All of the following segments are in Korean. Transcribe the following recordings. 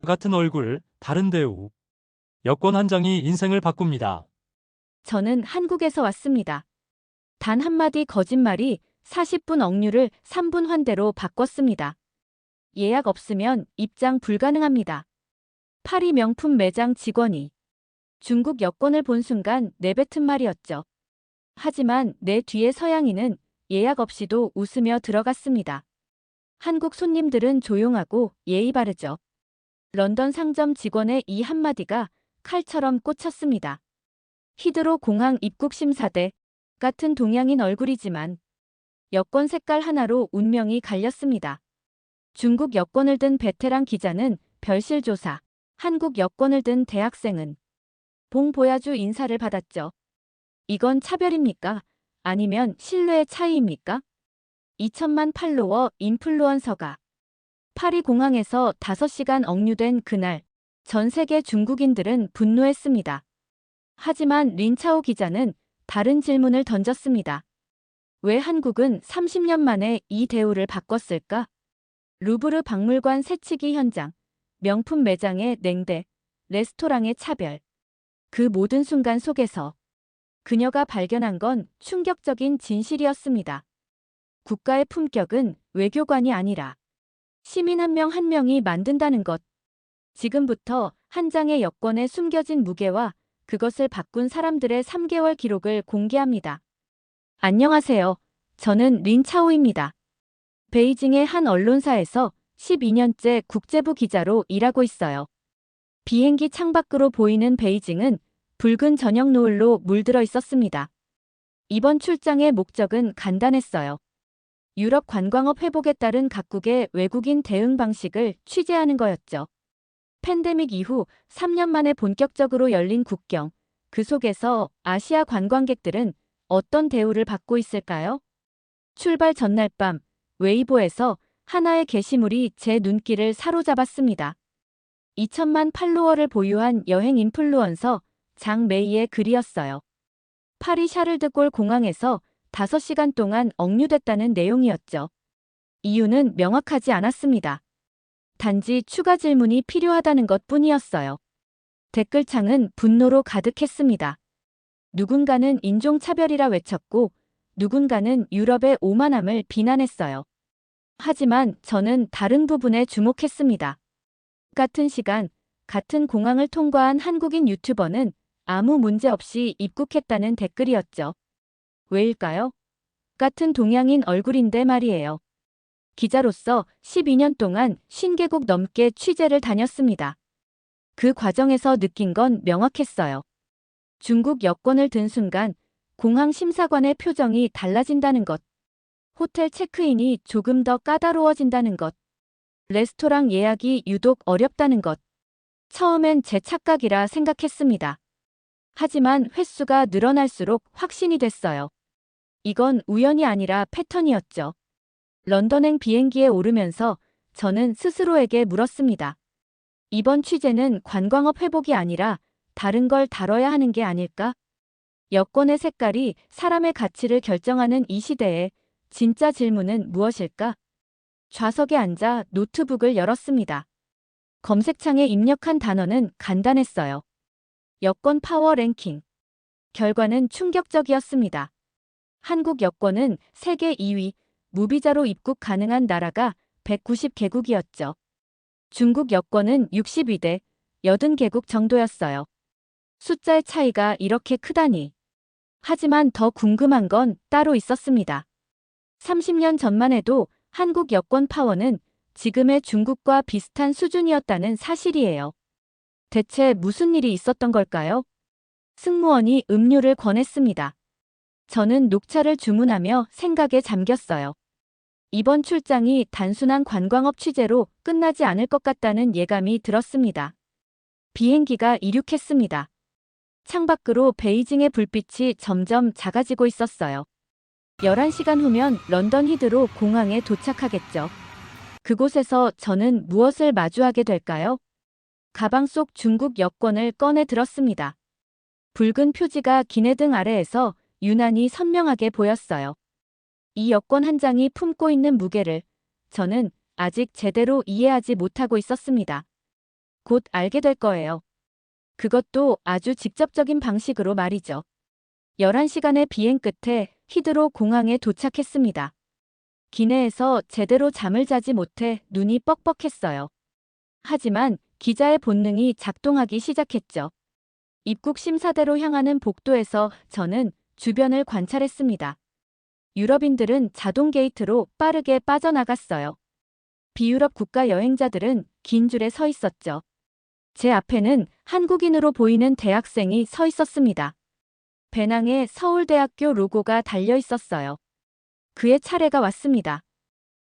같은 얼굴, 다른 대우. 여권 한 장이 인생을 바꿉니다. 저는 한국에서 왔습니다. 단 한마디 거짓말이 40분 억류를 3분 환대로 바꿨습니다. 예약 없으면 입장 불가능합니다. 파리 명품 매장 직원이 중국 여권을 본 순간 내뱉은 말이었죠. 하지만 내 뒤에 서양인은 예약 없이도 웃으며 들어갔습니다. 한국 손님들은 조용하고 예의 바르죠. 런던 상점 직원의 이 한마디가 칼처럼 꽂혔습니다. 히드로 공항 입국 심사대 같은 동양인 얼굴이지만 여권 색깔 하나로 운명이 갈렸습니다. 중국 여권을 든 베테랑 기자는 별실 조사, 한국 여권을 든 대학생은 봉보야주 인사를 받았죠. 이건 차별입니까? 아니면 신뢰의 차이입니까? 2천만 팔로워 인플루언서가 파리 공항에서 5시간 억류된 그날, 전 세계 중국인들은 분노했습니다. 하지만 린차오 기자는 다른 질문을 던졌습니다. 왜 한국은 30년 만에 이 대우를 바꿨을까? 루브르 박물관 새치기 현장, 명품 매장의 냉대, 레스토랑의 차별. 그 모든 순간 속에서 그녀가 발견한 건 충격적인 진실이었습니다. 국가의 품격은 외교관이 아니라 시민 한 명 한 명이 만든다는 것. 지금부터 한 장의 여권에 숨겨진 무게와 그것을 바꾼 사람들의 3개월 기록을 공개합니다. 안녕하세요. 저는 린차오입니다. 베이징의 한 언론사에서 12년째 국제부 기자로 일하고 있어요. 비행기 창밖으로 보이는 베이징은 붉은 저녁 노을로 물들어 있었습니다. 이번 출장의 목적은 간단했어요. 유럽 관광업 회복에 따른 각국의 외국인 대응 방식을 취재하는 거였죠. 팬데믹 이후 3년 만에 본격적으로 열린 국경, 그 속에서 아시아 관광객들은 어떤 대우를 받고 있을까요? 출발 전날 밤, 웨이보에서 하나의 게시물이 제 눈길을 사로잡았습니다. 2천만 팔로워를 보유한 여행 인플루언서 장 메이의 글이었어요. 파리 샤를드골 공항에서 5시간 동안 억류됐다는 내용이었죠. 이유는 명확하지 않았습니다. 단지 추가 질문이 필요하다는 것 뿐이었어요. 댓글창은 분노로 가득했습니다. 누군가는 인종차별이라 외쳤고 누군가는 유럽의 오만함을 비난했어요. 하지만 저는 다른 부분에 주목했습니다. 같은 시간, 같은 공항을 통과한 한국인 유튜버는 아무 문제 없이 입국했다는 댓글이었죠. 왜일까요? 같은 동양인 얼굴인데 말이에요. 기자로서 12년 동안 50개국 넘게 취재를 다녔습니다. 그 과정에서 느낀 건 명확했어요. 중국 여권을 든 순간 공항 심사관의 표정이 달라진다는 것. 호텔 체크인이 조금 더 까다로워진다는 것. 레스토랑 예약이 유독 어렵다는 것. 처음엔 제 착각이라 생각했습니다. 하지만 횟수가 늘어날수록 확신이 됐어요. 이건 우연이 아니라 패턴이었죠. 런던행 비행기에 오르면서 저는 스스로에게 물었습니다. 이번 취재는 관광업 회복이 아니라 다른 걸 다뤄야 하는 게 아닐까? 여권의 색깔이 사람의 가치를 결정하는 이 시대에 진짜 질문은 무엇일까? 좌석에 앉아 노트북을 열었습니다. 검색창에 입력한 단어는 간단했어요. 여권 파워 랭킹. 결과는 충격적이었습니다. 한국 여권은 세계 2위, 무비자로 입국 가능한 나라가 190개국이었죠. 중국 여권은 62대, 80개국 정도였어요. 숫자의 차이가 이렇게 크다니. 하지만 더 궁금한 건 따로 있었습니다. 30년 전만 해도 한국 여권 파워는 지금의 중국과 비슷한 수준이었다는 사실이에요. 대체 무슨 일이 있었던 걸까요? 승무원이 음료를 권했습니다. 저는 녹차를 주문하며 생각에 잠겼어요. 이번 출장이 단순한 관광업 취재로 끝나지 않을 것 같다는 예감이 들었습니다. 비행기가 이륙했습니다. 창밖으로 베이징의 불빛이 점점 작아지고 있었어요. 11시간 후면 런던 히드로 공항에 도착하겠죠. 그곳에서 저는 무엇을 마주하게 될까요? 가방 속 중국 여권을 꺼내 들었습니다. 붉은 표지가 기내등 아래에서 유난히 선명하게 보였어요. 이 여권 한 장이 품고 있는 무게를 저는 아직 제대로 이해하지 못하고 있었습니다. 곧 알게 될 거예요. 그것도 아주 직접적인 방식으로 말이죠. 11시간의 비행 끝에 히드로 공항에 도착했습니다. 기내에서 제대로 잠을 자지 못해 눈이 뻑뻑했어요. 하지만 기자의 본능이 작동하기 시작했죠. 입국 심사대로 향하는 복도에서 저는 주변을 관찰했습니다. 유럽인들은 자동 게이트로 빠르게 빠져나갔어요. 비유럽 국가 여행자들은 긴 줄에 서 있었죠. 제 앞에는 한국인으로 보이는 대학생이 서 있었습니다. 배낭에 서울대학교 로고가 달려 있었어요. 그의 차례가 왔습니다.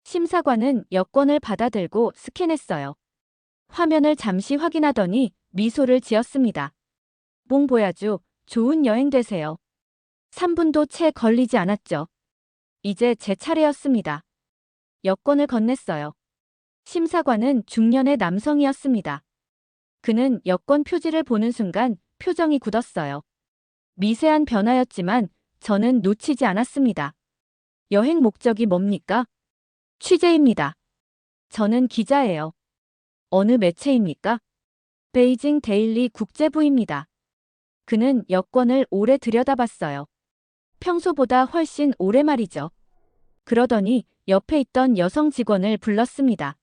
심사관은 여권을 받아들고 스캔했어요. 화면을 잠시 확인하더니 미소를 지었습니다. 몽 보야주, 좋은 여행 되세요. 3분도 채 걸리지 않았죠. 이제 제 차례였습니다. 여권을 건넸어요. 심사관은 중년의 남성이었습니다. 그는 여권 표지를 보는 순간 표정이 굳었어요. 미세한 변화였지만 저는 놓치지 않았습니다. 여행 목적이 뭡니까? 취재입니다. 저는 기자예요. 어느 매체입니까? 베이징 데일리 국제부입니다. 그는 여권을 오래 들여다봤어요. 평소보다 훨씬 오래 말이죠. 그러더니 옆에 있던 여성 직원을 불렀습니다.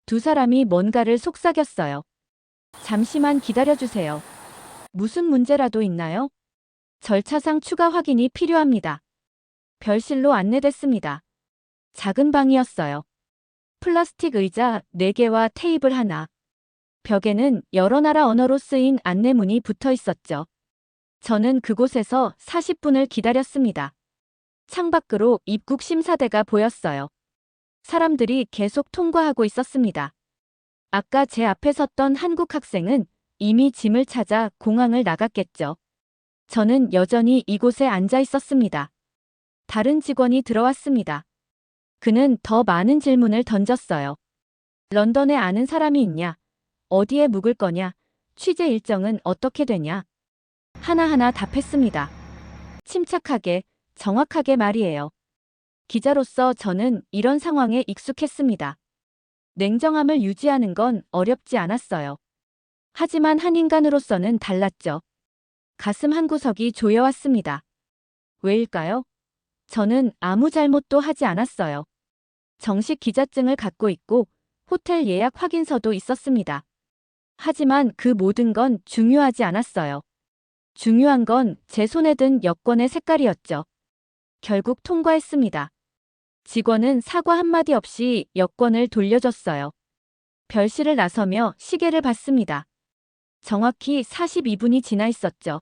두 사람이 뭔가를 속삭였어요. 잠시만 기다려주세요. 무슨 문제라도 있나요? 절차상 추가 확인이 필요합니다. 별실로 안내됐습니다. 작은 방이었어요. 플라스틱 의자 4개와 테이블 하나. 벽에는 여러 나라 언어로 쓰인 안내문이 붙어 있었죠. 저는 그곳에서 40분을 기다렸습니다. 창밖으로 입국 심사대가 보였어요. 사람들이 계속 통과하고 있었습니다. 아까 제 앞에 섰던 한국 학생은 이미 짐을 찾아 공항을 나갔겠죠. 저는 여전히 이곳에 앉아 있었습니다. 다른 직원이 들어왔습니다. 그는 더 많은 질문을 던졌어요. 런던에 아는 사람이 있냐? 어디에 묵을 거냐? 취재 일정은 어떻게 되냐? 하나하나 답했습니다. 침착하게, 정확하게 말이에요. 기자로서 저는 이런 상황에 익숙했습니다. 냉정함을 유지하는 건 어렵지 않았어요. 하지만 한 인간으로서는 달랐죠. 가슴 한구석이 조여왔습니다. 왜일까요? 저는 아무 잘못도 하지 않았어요. 정식 기자증을 갖고 있고 호텔 예약 확인서도 있었습니다. 하지만 그 모든 건 중요하지 않았어요. 중요한 건 제 손에 든 여권의 색깔이었죠. 결국 통과했습니다. 직원은 사과 한마디 없이 여권을 돌려줬어요. 별실을 나서며 시계를 봤습니다. 정확히 42분이 지나 있었죠.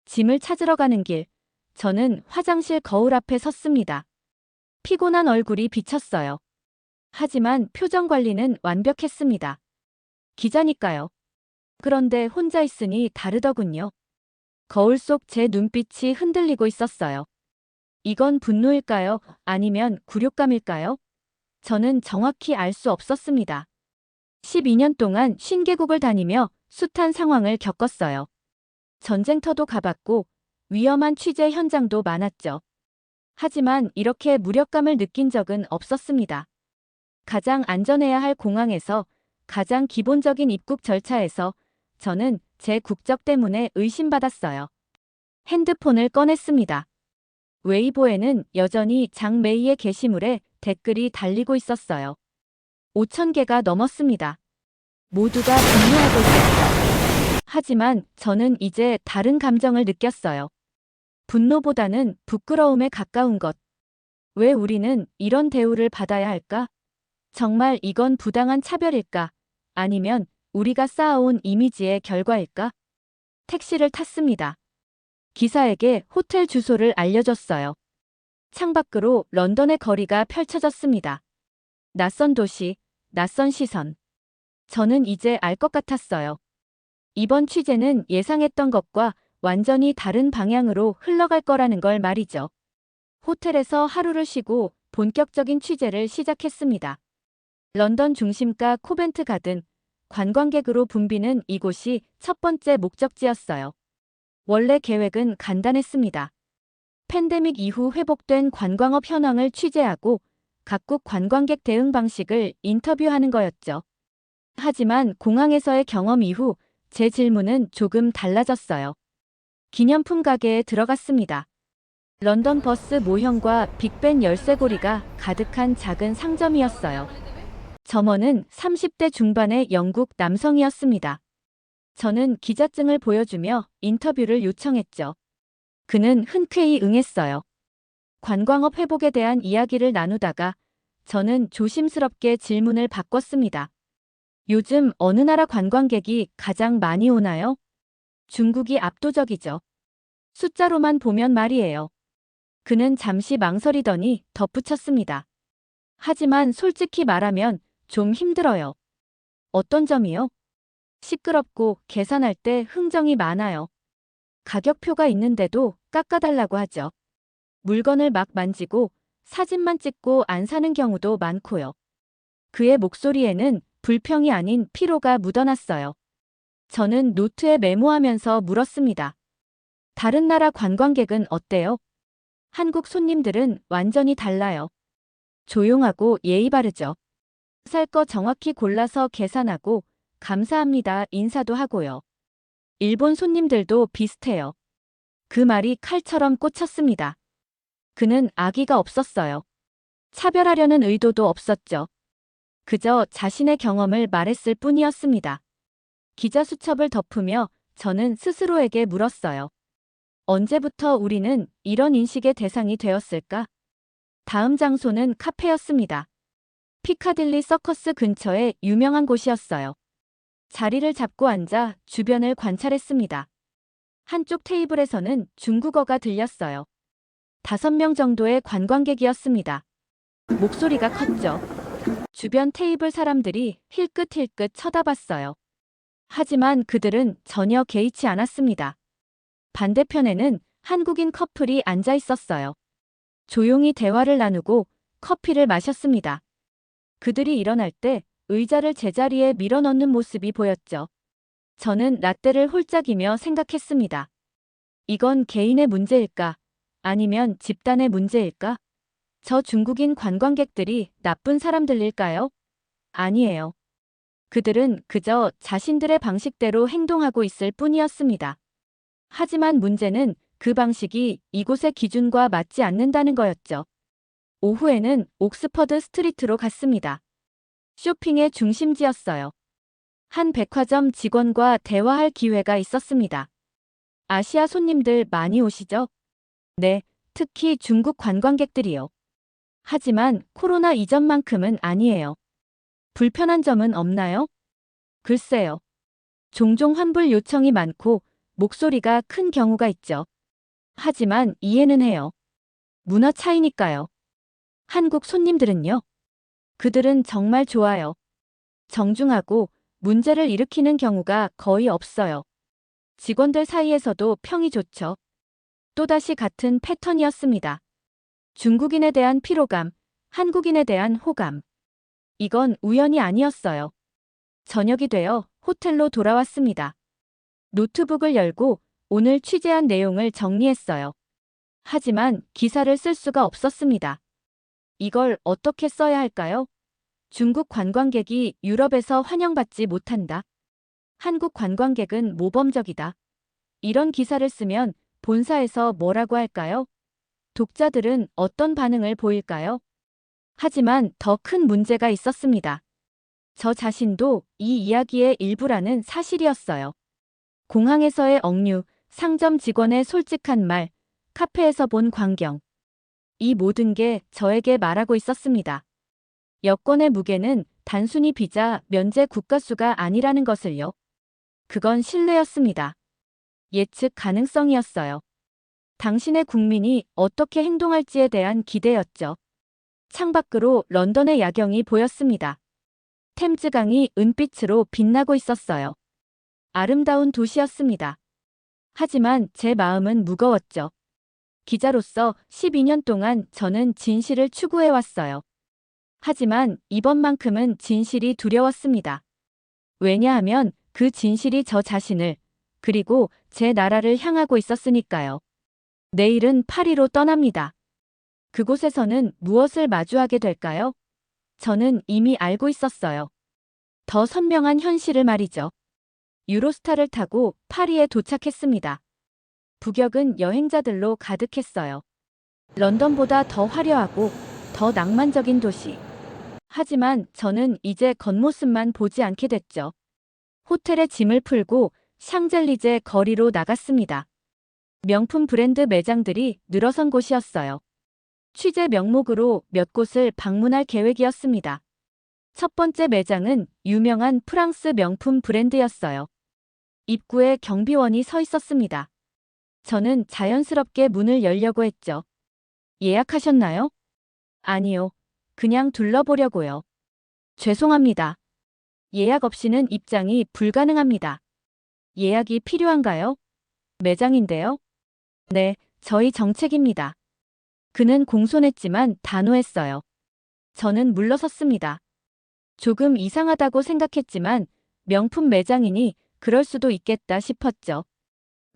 짐을 찾으러 가는 길, 저는 화장실 거울 앞에 섰습니다. 피곤한 얼굴이 비쳤어요. 하지만 표정 관리는 완벽했습니다. 기자니까요. 그런데 혼자 있으니 다르더군요. 거울 속 제 눈빛이 흔들리고 있었어요. 이건 분노일까요? 아니면 굴욕감일까요? 저는 정확히 알 수 없었습니다. 12년 동안 50개국을 다니며 숱한 상황을 겪었어요. 전쟁터도 가봤고 위험한 취재 현장도 많았죠. 하지만 이렇게 무력감을 느낀 적은 없었습니다. 가장 안전해야 할 공항에서, 가장 기본적인 입국 절차에서 저는 제 국적 때문에 의심받았어요. 핸드폰을 꺼냈습니다. 웨이보에는 여전히 장 메이의 게시물에 댓글이 달리고 있었어요. 5,000개가 넘었습니다. 모두가 분노하고 있었죠. 하지만 저는 이제 다른 감정을 느꼈어요. 분노보다는 부끄러움에 가까운 것. 왜 우리는 이런 대우를 받아야 할까? 정말 이건 부당한 차별일까? 아니면 우리가 쌓아온 이미지의 결과일까? 택시를 탔습니다. 기사에게 호텔 주소를 알려줬어요. 창밖으로 런던의 거리가 펼쳐졌습니다. 낯선 도시, 낯선 시선. 저는 이제 알 것 같았어요. 이번 취재는 예상했던 것과 완전히 다른 방향으로 흘러갈 거라는 걸 말이죠. 호텔에서 하루를 쉬고 본격적인 취재를 시작했습니다. 런던 중심가 코벤트 가든, 관광객으로 붐비는 이곳이 첫 번째 목적지였어요. 원래 계획은 간단했습니다. 팬데믹 이후 회복된 관광업 현황을 취재하고 각국 관광객 대응 방식을 인터뷰하는 거였죠. 하지만 공항에서의 경험 이후 제 질문은 조금 달라졌어요. 기념품 가게에 들어갔습니다. 런던 버스 모형과 빅벤 열쇠고리가 가득한 작은 상점이었어요. 점원은 30대 중반의 영국 남성이었습니다. 저는 기자증을 보여주며 인터뷰를 요청했죠. 그는 흔쾌히 응했어요. 관광업 회복에 대한 이야기를 나누다가 저는 조심스럽게 질문을 바꿨습니다. 요즘 어느 나라 관광객이 가장 많이 오나요? 중국이 압도적이죠. 숫자로만 보면 말이에요. 그는 잠시 망설이더니 덧붙였습니다. 하지만 솔직히 말하면 좀 힘들어요. 어떤 점이요? 시끄럽고 계산할 때 흥정이 많아요. 가격표가 있는데도 깎아달라고 하죠. 물건을 막 만지고 사진만 찍고 안 사는 경우도 많고요. 그의 목소리에는 불평이 아닌 피로가 묻어났어요. 저는 노트에 메모하면서 물었습니다. 다른 나라 관광객은 어때요? 한국 손님들은 완전히 달라요. 조용하고 예의 바르죠. 살 거 정확히 골라서 계산하고 감사합니다 인사도 하고요. 일본 손님들도 비슷해요. 그 말이 칼처럼 꽂혔습니다. 그는 악의가 없었어요. 차별하려는 의도도 없었죠. 그저 자신의 경험을 말했을 뿐이었습니다. 기자 수첩을 덮으며 저는 스스로에게 물었어요. 언제부터 우리는 이런 인식의 대상이 되었을까? 다음 장소는 카페였습니다. 피카딜리 서커스 근처의 유명한 곳이었어요. 자리를 잡고 앉아 주변을 관찰했습니다. 한쪽 테이블에서는 중국어가 들렸어요. 5명 정도의 관광객이었습니다. 목소리가 컸죠. 주변 테이블 사람들이 힐끗힐끗 쳐다봤어요. 하지만 그들은 전혀 개의치 않았습니다. 반대편에는 한국인 커플이 앉아 있었어요. 조용히 대화를 나누고 커피를 마셨습니다. 그들이 일어날 때 의자를 제자리에 밀어넣는 모습이 보였죠. 저는 라떼를 홀짝이며 생각했습니다. 이건 개인의 문제일까? 아니면 집단의 문제일까? 저 중국인 관광객들이 나쁜 사람들일까요? 아니에요. 그들은 그저 자신들의 방식대로 행동하고 있을 뿐이었습니다. 하지만 문제는 그 방식이 이곳의 기준과 맞지 않는다는 거였죠. 오후에는 옥스퍼드 스트리트로 갔습니다. 쇼핑의 중심지였어요. 한 백화점 직원과 대화할 기회가 있었습니다. 아시아 손님들 많이 오시죠? 네, 특히 중국 관광객들이요. 하지만 코로나 이전만큼은 아니에요. 불편한 점은 없나요? 글쎄요. 종종 환불 요청이 많고 목소리가 큰 경우가 있죠. 하지만 이해는 해요. 문화 차이니까요. 한국 손님들은요? 그들은 정말 좋아요. 정중하고 문제를 일으키는 경우가 거의 없어요. 직원들 사이에서도 평이 좋죠. 또다시 같은 패턴이었습니다. 중국인에 대한 피로감, 한국인에 대한 호감. 이건 우연이 아니었어요. 저녁이 되어 호텔로 돌아왔습니다. 노트북을 열고 오늘 취재한 내용을 정리했어요. 하지만 기사를 쓸 수가 없었습니다. 이걸 어떻게 써야 할까요? 중국 관광객이 유럽에서 환영받지 못한다. 한국 관광객은 모범적이다. 이런 기사를 쓰면 본사에서 뭐라고 할까요? 독자들은 어떤 반응을 보일까요? 하지만 더 큰 문제가 있었습니다. 저 자신도 이 이야기의 일부라는 사실이었어요. 공항에서의 억류, 상점 직원의 솔직한 말, 카페에서 본 광경. 이 모든 게 저에게 말하고 있었습니다. 여권의 무게는 단순히 비자 면제 국가수가 아니라는 것을요. 그건 신뢰였습니다. 예측 가능성이었어요. 당신의 국민이 어떻게 행동할지에 대한 기대였죠. 창밖으로 런던의 야경이 보였습니다. 템즈강이 은빛으로 빛나고 있었어요. 아름다운 도시였습니다. 하지만 제 마음은 무거웠죠. 기자로서 12년 동안 저는 진실을 추구해왔어요. 하지만 이번만큼은 진실이 두려웠습니다. 왜냐하면 그 진실이 저 자신을, 그리고 제 나라를 향하고 있었으니까요. 내일은 파리로 떠납니다. 그곳에서는 무엇을 마주하게 될까요? 저는 이미 알고 있었어요. 더 선명한 현실을 말이죠. 유로스타를 타고 파리에 도착했습니다. 북역은 여행자들로 가득했어요. 런던보다 더 화려하고 더 낭만적인 도시. 하지만 저는 이제 겉모습만 보지 않게 됐죠. 호텔에 짐을 풀고 샹젤리제 거리로 나갔습니다. 명품 브랜드 매장들이 늘어선 곳이었어요. 취재 명목으로 몇 곳을 방문할 계획이었습니다. 첫 번째 매장은 유명한 프랑스 명품 브랜드였어요. 입구에 경비원이 서 있었습니다. 저는 자연스럽게 문을 열려고 했죠. 예약하셨나요? 아니요. 그냥 둘러보려고요. 죄송합니다. 예약 없이는 입장이 불가능합니다. 예약이 필요한가요? 매장인데요. 네, 저희 정책입니다. 그는 공손했지만 단호했어요. 저는 물러섰습니다. 조금 이상하다고 생각했지만 명품 매장이니 그럴 수도 있겠다 싶었죠.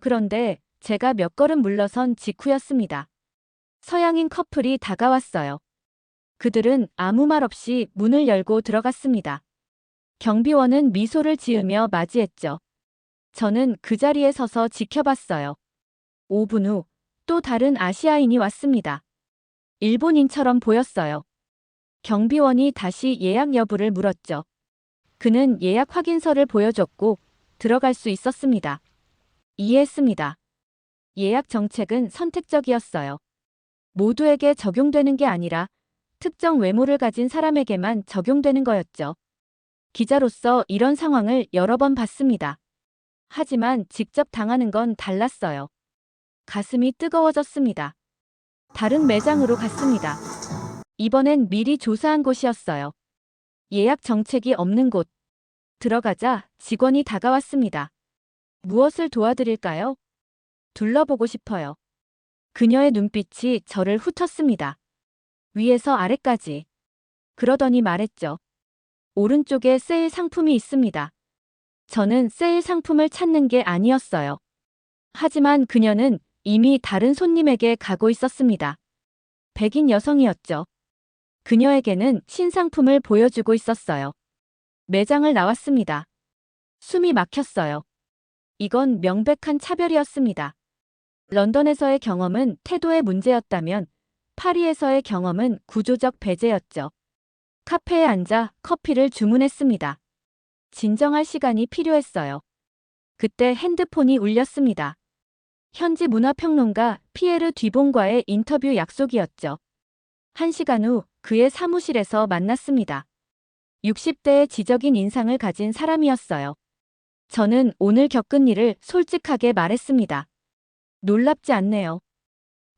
그런데 제가 몇 걸음 물러선 직후였습니다. 서양인 커플이 다가왔어요. 그들은 아무 말 없이 문을 열고 들어갔습니다. 경비원은 미소를 지으며 맞이했죠. 저는 그 자리에 서서 지켜봤어요. 5분 후 또 다른 아시아인이 왔습니다. 일본인처럼 보였어요. 경비원이 다시 예약 여부를 물었죠. 그는 예약 확인서를 보여줬고 들어갈 수 있었습니다. 이해했습니다. 예약 정책은 선택적이었어요. 모두에게 적용되는 게 아니라 특정 외모를 가진 사람에게만 적용되는 거였죠. 기자로서 이런 상황을 여러 번 봤습니다. 하지만 직접 당하는 건 달랐어요. 가슴이 뜨거워졌습니다. 다른 매장으로 갔습니다. 이번엔 미리 조사한 곳이었어요. 예약 정책이 없는 곳. 들어가자 직원이 다가왔습니다. 무엇을 도와드릴까요? 둘러보고 싶어요. 그녀의 눈빛이 저를 훑었습니다. 위에서 아래까지. 그러더니 말했죠. 오른쪽에 세일 상품이 있습니다. 저는 세일 상품을 찾는 게 아니었어요. 하지만 그녀는 이미 다른 손님에게 가고 있었습니다. 백인 여성이었죠. 그녀에게는 신상품을 보여주고 있었어요. 매장을 나왔습니다. 숨이 막혔어요. 이건 명백한 차별이었습니다. 런던에서의 경험은 태도의 문제였다면 파리에서의 경험은 구조적 배제였죠. 카페에 앉아 커피를 주문했습니다. 진정할 시간이 필요했어요. 그때 핸드폰이 울렸습니다. 현지 문화평론가 피에르 뒤봉과의 인터뷰 약속이었죠. 1시간 후 그의 사무실에서 만났습니다. 60대의 지적인 인상을 가진 사람이었어요. 저는 오늘 겪은 일을 솔직하게 말했습니다. 놀랍지 않네요.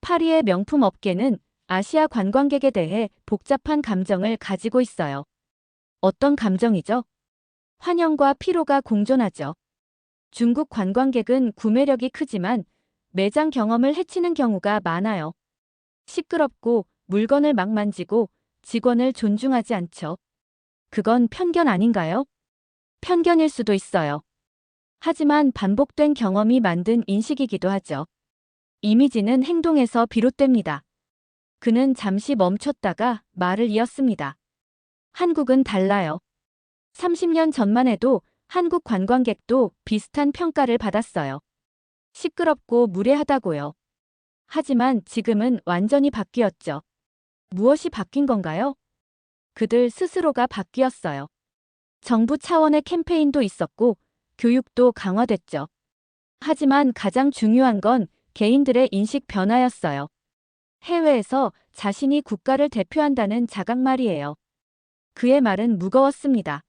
파리의 명품 업계는 아시아 관광객에 대해 복잡한 감정을 가지고 있어요. 어떤 감정이죠? 환영과 피로가 공존하죠. 중국 관광객은 구매력이 크지만 매장 경험을 해치는 경우가 많아요. 시끄럽고 물건을 막 만지고 직원을 존중하지 않죠. 그건 편견 아닌가요? 편견일 수도 있어요. 하지만 반복된 경험이 만든 인식이기도 하죠. 이미지는 행동에서 비롯됩니다. 그는 잠시 멈췄다가 말을 이었습니다. 한국은 달라요. 30년 전만 해도 한국 관광객도 비슷한 평가를 받았어요. 시끄럽고 무례하다고요. 하지만 지금은 완전히 바뀌었죠. 무엇이 바뀐 건가요? 그들 스스로가 바뀌었어요. 정부 차원의 캠페인도 있었고 교육도 강화됐죠. 하지만 가장 중요한 건 개인들의 인식 변화였어요. 해외에서 자신이 국가를 대표한다는 자각 말이에요. 그의 말은 무거웠습니다.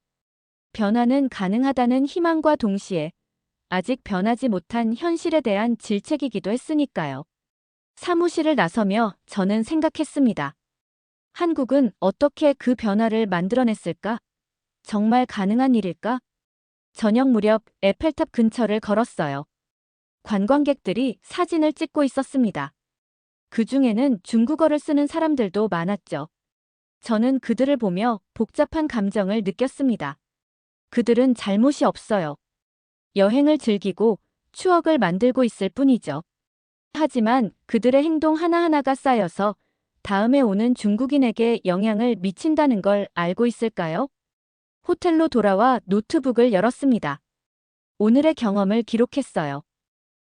변화는 가능하다는 희망과 동시에 아직 변하지 못한 현실에 대한 질책이기도 했으니까요. 사무실을 나서며 저는 생각했습니다. 한국은 어떻게 그 변화를 만들어냈을까? 정말 가능한 일일까? 저녁 무렵 에펠탑 근처를 걸었어요. 관광객들이 사진을 찍고 있었습니다. 그 중에는 중국어를 쓰는 사람들도 많았죠. 저는 그들을 보며 복잡한 감정을 느꼈습니다. 그들은 잘못이 없어요. 여행을 즐기고 추억을 만들고 있을 뿐이죠. 하지만 그들의 행동 하나하나가 쌓여서 다음에 오는 중국인에게 영향을 미친다는 걸 알고 있을까요? 호텔로 돌아와 노트북을 열었습니다. 오늘의 경험을 기록했어요.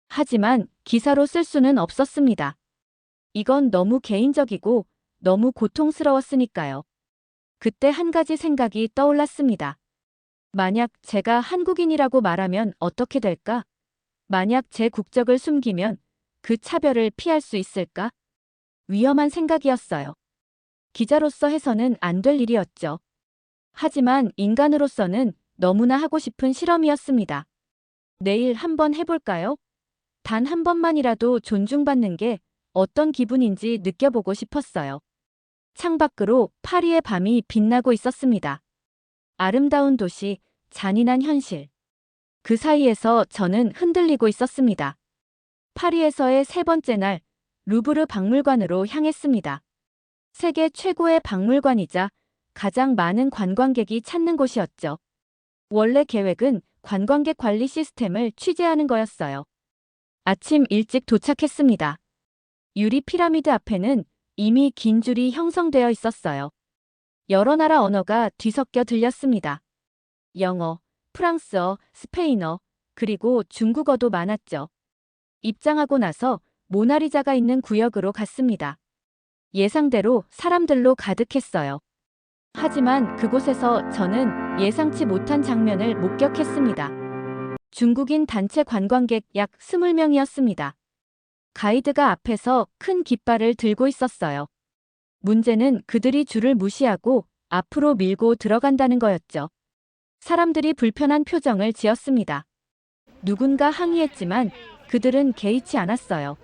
하지만 기사로 쓸 수는 없었습니다. 이건 너무 개인적이고 너무 고통스러웠으니까요. 그때 한 가지 생각이 떠올랐습니다. 만약 제가 한국인이라고 말하면 어떻게 될까? 만약 제 국적을 숨기면 그 차별을 피할 수 있을까? 위험한 생각이었어요. 기자로서 해서는 안 될 일이었죠. 하지만 인간으로서는 너무나 하고 싶은 실험이었습니다. 내일 한번 해볼까요? 단 한 번만이라도 존중받는 게 어떤 기분인지 느껴보고 싶었어요. 창밖으로 파리의 밤이 빛나고 있었습니다. 아름다운 도시, 잔인한 현실. 그 사이에서 저는 흔들리고 있었습니다. 파리에서의 세 번째 날, 루브르 박물관으로 향했습니다. 세계 최고의 박물관이자 가장 많은 관광객이 찾는 곳이었죠. 원래 계획은 관광객 관리 시스템을 취재하는 거였어요. 아침 일찍 도착했습니다. 유리 피라미드 앞에는 이미 긴 줄이 형성되어 있었어요. 여러 나라 언어가 뒤섞여 들렸습니다. 영어, 프랑스어, 스페인어, 그리고 중국어도 많았죠. 입장하고 나서 모나리자가 있는 구역으로 갔습니다. 예상대로 사람들로 가득했어요. 하지만 그곳에서 저는 예상치 못한 장면을 목격했습니다. 중국인 단체 관광객 약 20명이었습니다. 가이드가 앞에서 큰 깃발을 들고 있었어요. 문제는 그들이 줄을 무시하고 앞으로 밀고 들어간다는 거였죠. 사람들이 불편한 표정을 지었습니다. 누군가 항의했지만 그들은 개의치 않았어요.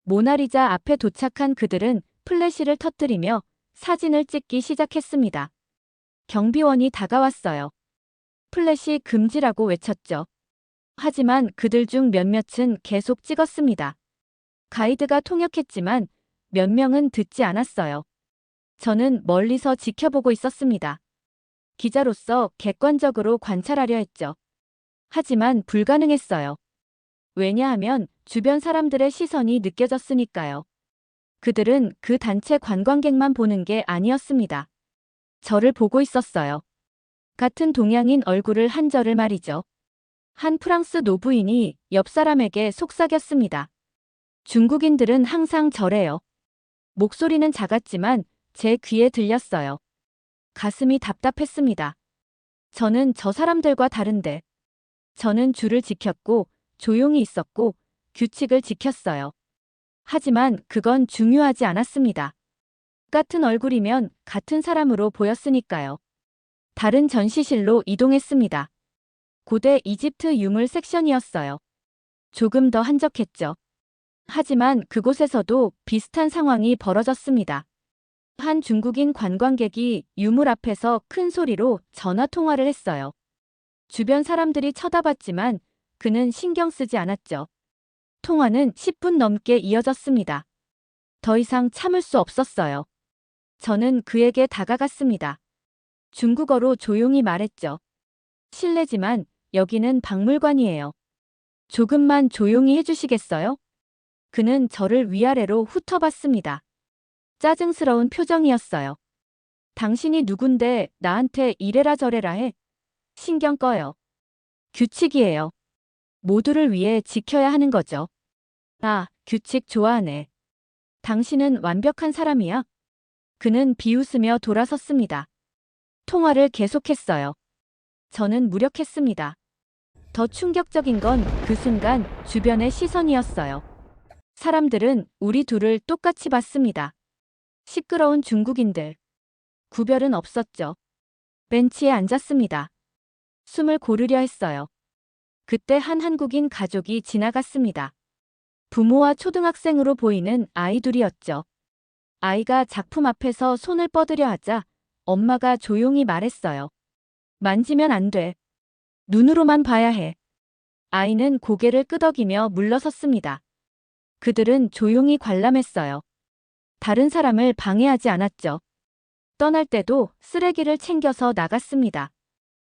모나리자 앞에 도착한 그들은 플래시를 터뜨리며 사진을 찍기 시작했습니다. 경비원이 다가왔어요. 플래시 금지라고 외쳤죠. 하지만 그들 중 몇몇은 계속 찍었습니다. 가이드가 통역했지만 몇 명은 듣지 않았어요. 저는 멀리서 지켜보고 있었습니다. 기자로서 객관적으로 관찰하려 했죠. 하지만 불가능했어요. 왜냐하면 주변 사람들의 시선이 느껴졌으니까요. 그들은 그 단체 관광객만 보는 게 아니었습니다. 저를 보고 있었어요. 같은 동양인 얼굴을 한 저를 말이죠. 한 프랑스 노부인이 옆 사람에게 속삭였습니다. 중국인들은 항상 저래요. 목소리는 작았지만 제 귀에 들렸어요. 가슴이 답답했습니다. 저는 저 사람들과 다른데. 저는 줄을 지켰고 조용히 있었고 규칙을 지켰어요. 하지만 그건 중요하지 않았습니다. 같은 얼굴이면 같은 사람으로 보였으니까요. 다른 전시실로 이동했습니다. 고대 이집트 유물 섹션이었어요. 조금 더 한적했죠. 하지만 그곳에서도 비슷한 상황이 벌어졌습니다. 한 중국인 관광객이 유물 앞에서 큰 소리로 전화 통화를 했어요. 주변 사람들이 쳐다봤지만 그는 신경 쓰지 않았죠. 통화는 10분 넘게 이어졌습니다. 더 이상 참을 수 없었어요. 저는 그에게 다가갔습니다. 중국어로 조용히 말했죠. 실례지만 여기는 박물관이에요. 조금만 조용히 해주시겠어요? 그는 저를 위아래로 훑어봤습니다. 짜증스러운 표정이었어요. 당신이 누군데 나한테 이래라 저래라 해. 신경 꺼요. 규칙이에요. 모두를 위해 지켜야 하는 거죠. 아, 규칙 좋아하네. 당신은 완벽한 사람이야. 그는 비웃으며 돌아섰습니다. 통화를 계속했어요. 저는 무력했습니다. 더 충격적인 건 그 순간 주변의 시선이었어요. 사람들은 우리 둘을 똑같이 봤습니다. 시끄러운 중국인들. 구별은 없었죠. 벤치에 앉았습니다. 숨을 고르려 했어요. 그때 한 한국인 가족이 지나갔습니다. 부모와 초등학생으로 보이는 아이들이었죠. 아이가 작품 앞에서 손을 뻗으려 하자 엄마가 조용히 말했어요. 만지면 안 돼. 눈으로만 봐야 해. 아이는 고개를 끄덕이며 물러섰습니다. 그들은 조용히 관람했어요. 다른 사람을 방해하지 않았죠. 떠날 때도 쓰레기를 챙겨서 나갔습니다.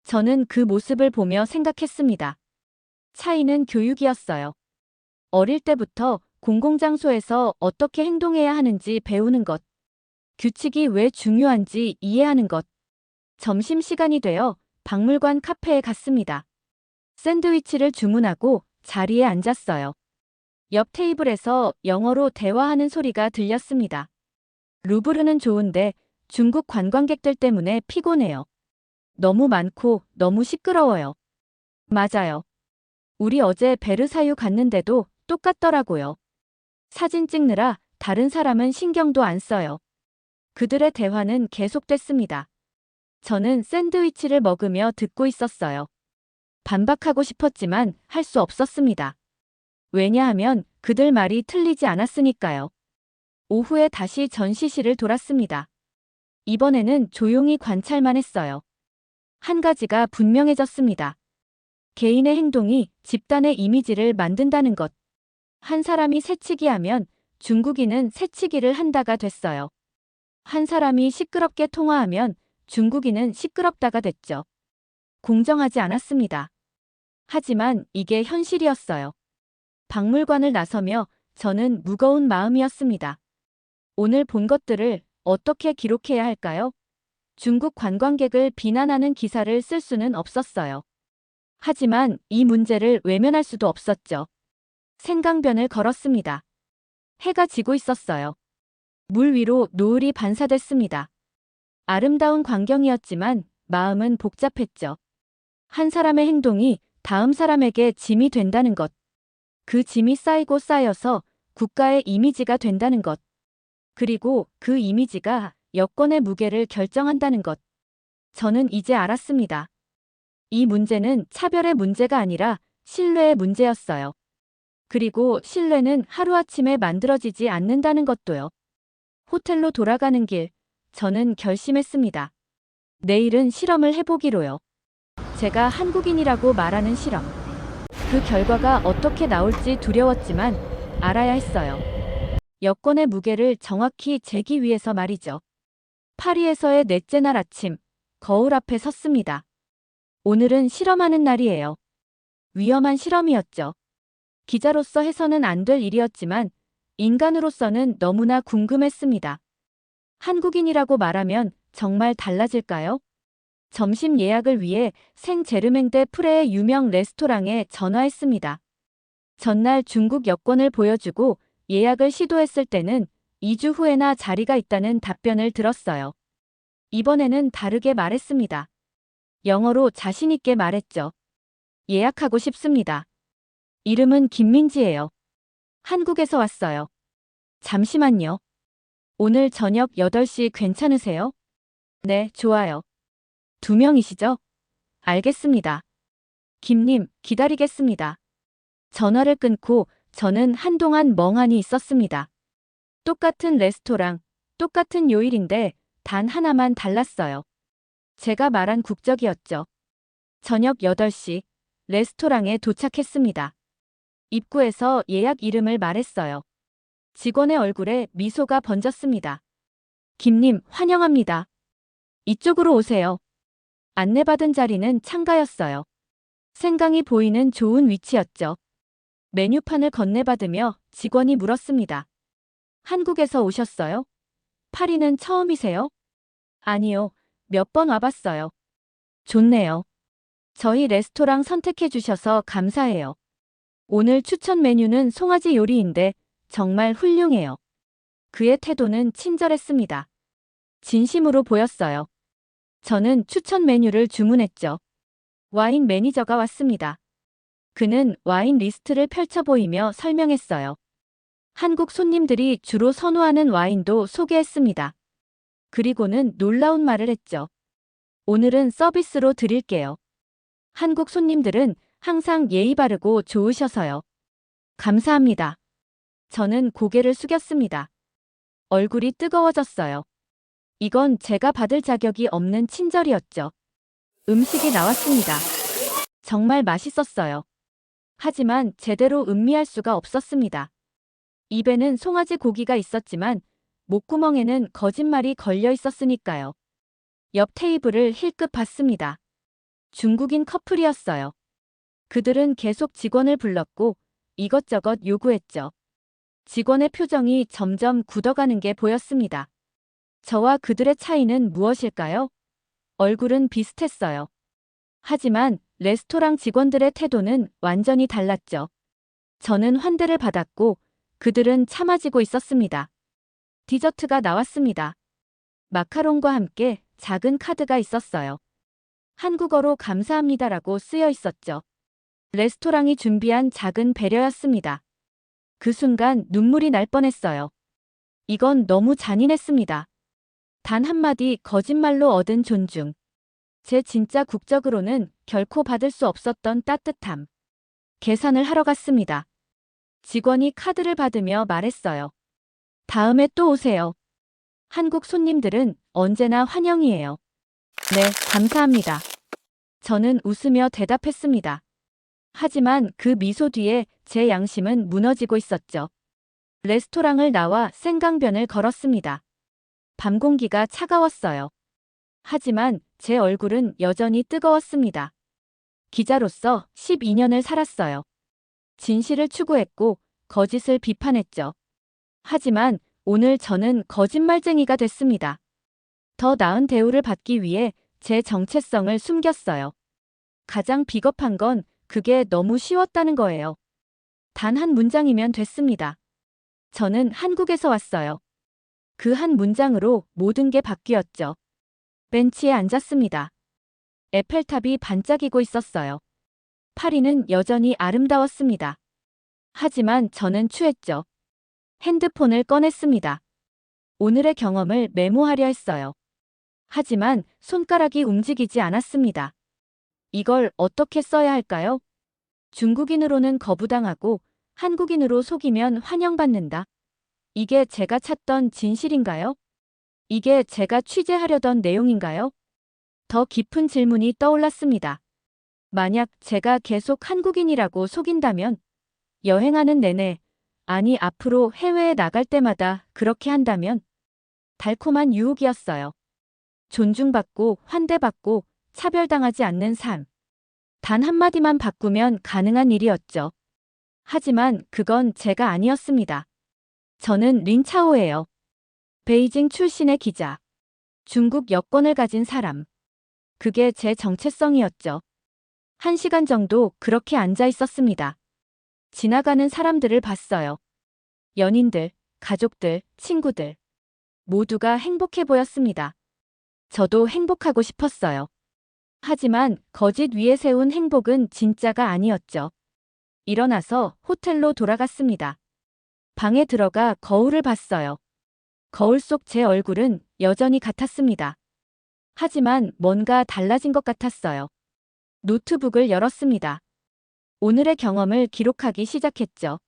저는 그 모습을 보며 생각했습니다. 차이는 교육이었어요. 어릴 때부터 공공장소에서 어떻게 행동해야 하는지 배우는 것. 규칙이 왜 중요한지 이해하는 것. 점심시간이 되어 박물관 카페에 갔습니다. 샌드위치를 주문하고 자리에 앉았어요. 옆 테이블에서 영어로 대화하는 소리가 들렸습니다. 루브르는 좋은데 중국 관광객들 때문에 피곤해요. 너무 많고 너무 시끄러워요. 맞아요. 우리 어제 베르사유 갔는데도 똑같더라고요. 사진 찍느라 다른 사람은 신경도 안 써요. 그들의 대화는 계속됐습니다. 저는 샌드위치를 먹으며 듣고 있었어요. 반박하고 싶었지만 할 수 없었습니다. 왜냐하면 그들 말이 틀리지 않았으니까요. 오후에 다시 전시실을 돌았습니다. 이번에는 조용히 관찰만 했어요. 한 가지가 분명해졌습니다. 개인의 행동이 집단의 이미지를 만든다는 것. 한 사람이 새치기 하면 중국인은 새치기를 한다가 됐어요. 한 사람이 시끄럽게 통화하면 중국인은 시끄럽다가 됐죠. 공정하지 않았습니다. 하지만 이게 현실이었어요. 박물관을 나서며 저는 무거운 마음이었습니다. 오늘 본 것들을 어떻게 기록해야 할까요? 중국 관광객을 비난하는 기사를 쓸 수는 없었어요. 하지만 이 문제를 외면할 수도 없었죠. 생강변을 걸었습니다. 해가 지고 있었어요. 물 위로 노을이 반사됐습니다. 아름다운 광경이었지만 마음은 복잡했죠. 한 사람의 행동이 다음 사람에게 짐이 된다는 것. 그 짐이 쌓이고 쌓여서 국가의 이미지가 된다는 것. 그리고 그 이미지가 여권의 무게를 결정한다는 것. 저는 이제 알았습니다. 이 문제는 차별의 문제가 아니라 신뢰의 문제였어요. 그리고 신뢰는 하루아침에 만들어지지 않는다는 것도요. 호텔로 돌아가는 길, 저는 결심했습니다. 내일은 실험을 해보기로요. 제가 한국인이라고 말하는 실험. 그 결과가 어떻게 나올지 두려웠지만 알아야 했어요. 여권의 무게를 정확히 재기 위해서 말이죠. 파리에서의 넷째 날 아침, 거울 앞에 섰습니다. 오늘은 실험하는 날이에요. 위험한 실험이었죠. 기자로서 해서는 안 될 일이었지만 인간으로서는 너무나 궁금했습니다. 한국인이라고 말하면 정말 달라질까요? 점심 예약을 위해 생제르맹 대 프레의 유명 레스토랑에 전화했습니다. 전날 중국 여권을 보여주고 예약을 시도했을 때는 2주 후에나 자리가 있다는 답변을 들었어요. 이번에는 다르게 말했습니다. 영어로 자신 있게 말했죠. 예약하고 싶습니다. 이름은 김민지예요. 한국에서 왔어요. 잠시만요. 오늘 저녁 8시 괜찮으세요? 네, 좋아요. 2명이시죠? 알겠습니다. 김님, 기다리겠습니다. 전화를 끊고 저는 한동안 멍하니 있었습니다. 똑같은 레스토랑, 똑같은 요일인데 단 하나만 달랐어요. 제가 말한 국적이었죠. 저녁 8시, 레스토랑에 도착했습니다. 입구에서 예약 이름을 말했어요. 직원의 얼굴에 미소가 번졌습니다. 김님, 환영합니다. 이쪽으로 오세요. 안내받은 자리는 창가였어요. 생강이 보이는 좋은 위치였죠. 메뉴판을 건네받으며 직원이 물었습니다. 한국에서 오셨어요? 파리는 처음이세요? 아니요, 몇 번 와봤어요. 좋네요. 저희 레스토랑 선택해 주셔서 감사해요. 오늘 추천 메뉴는 송아지 요리인데 정말 훌륭해요. 그의 태도는 친절했습니다. 진심으로 보였어요. 저는 추천 메뉴를 주문했죠. 와인 매니저가 왔습니다. 그는 와인 리스트를 펼쳐 보이며 설명했어요. 한국 손님들이 주로 선호하는 와인도 소개했습니다. 그리고는 놀라운 말을 했죠. 오늘은 서비스로 드릴게요. 한국 손님들은 항상 예의 바르고 좋으셔서요. 감사합니다. 저는 고개를 숙였습니다. 얼굴이 뜨거워졌어요. 이건 제가 받을 자격이 없는 친절이었죠. 음식이 나왔습니다. 정말 맛있었어요. 하지만 제대로 음미할 수가 없었습니다. 입에는 송아지 고기가 있었지만 목구멍에는 거짓말이 걸려 있었으니까요. 옆 테이블을 힐끗 봤습니다. 중국인 커플이었어요. 그들은 계속 직원을 불렀고 이것저것 요구했죠. 직원의 표정이 점점 굳어가는 게 보였습니다. 저와 그들의 차이는 무엇일까요? 얼굴은 비슷했어요. 하지만 레스토랑 직원들의 태도는 완전히 달랐죠. 저는 환대를 받았고 그들은 참아지고 있었습니다. 디저트가 나왔습니다. 마카롱과 함께 작은 카드가 있었어요. 한국어로 감사합니다라고 쓰여 있었죠. 레스토랑이 준비한 작은 배려였습니다. 그 순간 눈물이 날 뻔했어요. 이건 너무 잔인했습니다. 단 한마디 거짓말로 얻은 존중. 제 진짜 국적으로는 결코 받을 수 없었던 따뜻함. 계산을 하러 갔습니다. 직원이 카드를 받으며 말했어요. 다음에 또 오세요. 한국 손님들은 언제나 환영이에요. 네, 감사합니다. 저는 웃으며 대답했습니다. 하지만 그 미소 뒤에 제 양심은 무너지고 있었죠. 레스토랑을 나와 생강변을 걸었습니다. 밤 공기가 차가웠어요. 하지만 제 얼굴은 여전히 뜨거웠습니다. 기자로서 12년을 살았어요. 진실을 추구했고 거짓을 비판했죠. 하지만 오늘 저는 거짓말쟁이가 됐습니다. 더 나은 대우를 받기 위해 제 정체성을 숨겼어요. 가장 비겁한 건 그게 너무 쉬웠다는 거예요. 단 한 문장이면 됐습니다. 저는 한국에서 왔어요. 그 한 문장으로 모든 게 바뀌었죠. 벤치에 앉았습니다. 에펠탑이 반짝이고 있었어요. 파리는 여전히 아름다웠습니다. 하지만 저는 취했죠. 핸드폰을 꺼냈습니다. 오늘의 경험을 메모하려 했어요. 하지만 손가락이 움직이지 않았습니다. 이걸 어떻게 써야 할까요? 중국인으로는 거부당하고 한국인으로 속이면 환영받는다. 이게 제가 찾던 진실인가요? 이게 제가 취재하려던 내용인가요? 더 깊은 질문이 떠올랐습니다. 만약 제가 계속 한국인이라고 속인다면, 여행하는 내내, 아니 앞으로 해외에 나갈 때마다 그렇게 한다면, 달콤한 유혹이었어요. 존중받고 환대받고 차별당하지 않는 삶. 단 한마디만 바꾸면 가능한 일이었죠. 하지만 그건 제가 아니었습니다. 저는 린차오예요. 베이징 출신의 기자. 중국 여권을 가진 사람. 그게 제 정체성이었죠. 1시간 정도 그렇게 앉아 있었습니다. 지나가는 사람들을 봤어요. 연인들, 가족들, 친구들. 모두가 행복해 보였습니다. 저도 행복하고 싶었어요. 하지만 거짓 위에 세운 행복은 진짜가 아니었죠. 일어나서 호텔로 돌아갔습니다. 방에 들어가 거울을 봤어요. 거울 속 제 얼굴은 여전히 같았습니다. 하지만 뭔가 달라진 것 같았어요. 노트북을 열었습니다. 오늘의 경험을 기록하기 시작했죠.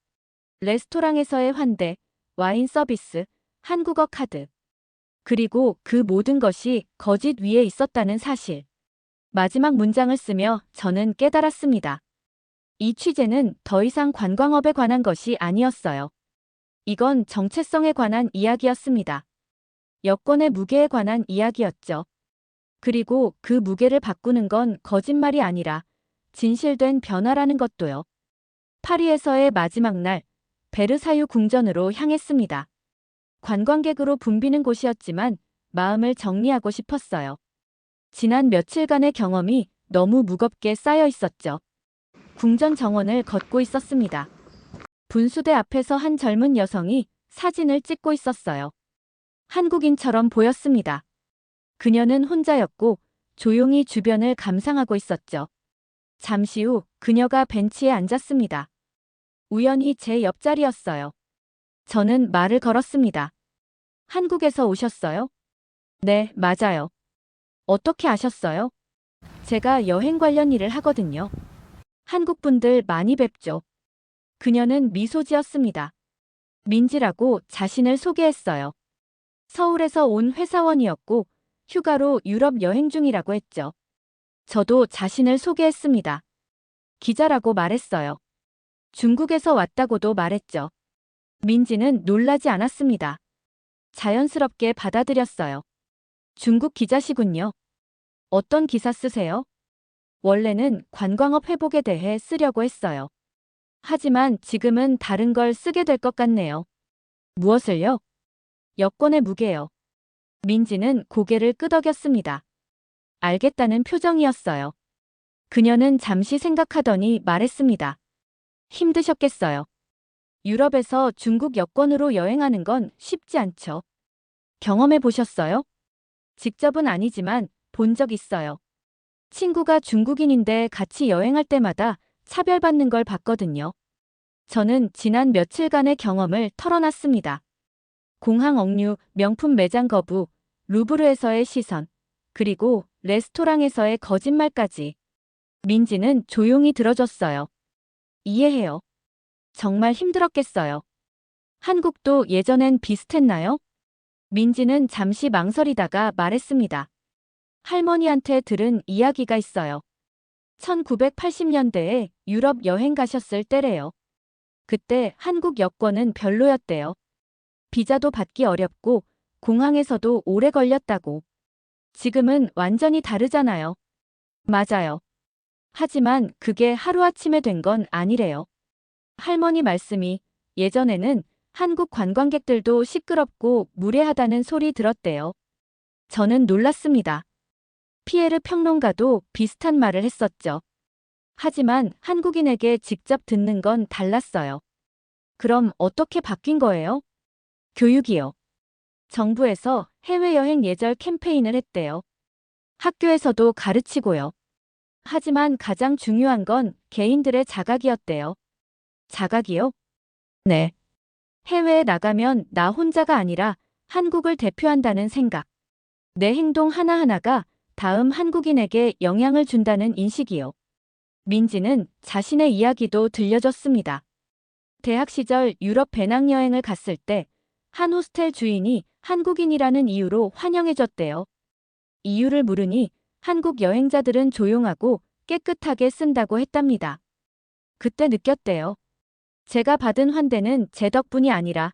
레스토랑에서의 환대, 와인 서비스, 한국어 카드. 그리고 그 모든 것이 거짓 위에 있었다는 사실. 마지막 문장을 쓰며 저는 깨달았습니다. 이 취재는 더 이상 관광업에 관한 것이 아니었어요. 이건 정체성에 관한 이야기였습니다. 여권의 무게에 관한 이야기였죠. 그리고 그 무게를 바꾸는 건 거짓말이 아니라 진실된 변화라는 것도요. 파리에서의 마지막 날, 베르사유 궁전으로 향했습니다. 관광객으로 붐비는 곳이었지만 마음을 정리하고 싶었어요. 지난 며칠간의 경험이 너무 무겁게 쌓여 있었죠. 궁전 정원을 걷고 있었습니다. 분수대 앞에서 한 젊은 여성이 사진을 찍고 있었어요. 한국인처럼 보였습니다. 그녀는 혼자였고 조용히 주변을 감상하고 있었죠. 잠시 후 그녀가 벤치에 앉았습니다. 우연히 제 옆자리였어요. 저는 말을 걸었습니다. 한국에서 오셨어요? 네, 맞아요. 어떻게 아셨어요? 제가 여행 관련 일을 하거든요. 한국 분들 많이 뵙죠. 그녀는 미소 지었습니다. 민지라고 자신을 소개했어요. 서울에서 온 회사원이었고 휴가로 유럽 여행 중이라고 했죠. 저도 자신을 소개했습니다. 기자라고 말했어요. 중국에서 왔다고도 말했죠. 민지는 놀라지 않았습니다. 자연스럽게 받아들였어요. 중국 기자시군요. 어떤 기사 쓰세요? 원래는 관광업 회복에 대해 쓰려고 했어요. 하지만 지금은 다른 걸 쓰게 될 것 같네요. 무엇을요? 여권의 무게요. 민지는 고개를 끄덕였습니다. 알겠다는 표정이었어요. 그녀는 잠시 생각하더니 말했습니다. 힘드셨겠어요. 유럽에서 중국 여권으로 여행하는 건 쉽지 않죠. 경험해 보셨어요? 직접은 아니지만 본 적 있어요. 친구가 중국인인데 같이 여행할 때마다 차별받는 걸 봤거든요. 저는 지난 며칠간의 경험을 털어놨습니다. 공항 억류, 명품 매장 거부, 루브르에서의 시선, 그리고 레스토랑에서의 거짓말까지. 민지는 조용히 들어줬어요. 이해해요. 정말 힘들었겠어요. 한국도 예전엔 비슷했나요? 민지는 잠시 망설이다가 말했습니다. 할머니한테 들은 이야기가 있어요. 1980년대에 유럽 여행 가셨을 때래요. 그때 한국 여권은 별로였대요. 비자도 받기 어렵고 공항에서도 오래 걸렸다고. 지금은 완전히 다르잖아요. 맞아요. 하지만 그게 하루아침에 된 건 아니래요. 할머니 말씀이 예전에는 한국 관광객들도 시끄럽고 무례하다는 소리 들었대요. 저는 놀랐습니다. 피에르 평론가도 비슷한 말을 했었죠. 하지만 한국인에게 직접 듣는 건 달랐어요. 그럼 어떻게 바뀐 거예요? 교육이요. 정부에서 해외여행 예절 캠페인을 했대요. 학교에서도 가르치고요. 하지만 가장 중요한 건 개인들의 자각이었대요. 자각이요? 네. 해외에 나가면 나 혼자가 아니라 한국을 대표한다는 생각. 내 행동 하나하나가 다음 한국인에게 영향을 준다는 인식이요. 민지는 자신의 이야기도 들려줬습니다. 대학 시절 유럽 배낭여행을 갔을 때 한 호스텔 주인이 한국인이라는 이유로 환영해줬대요. 이유를 물으니 한국 여행자들은 조용하고 깨끗하게 쓴다고 했답니다. 그때 느꼈대요. 제가 받은 환대는 제 덕분이 아니라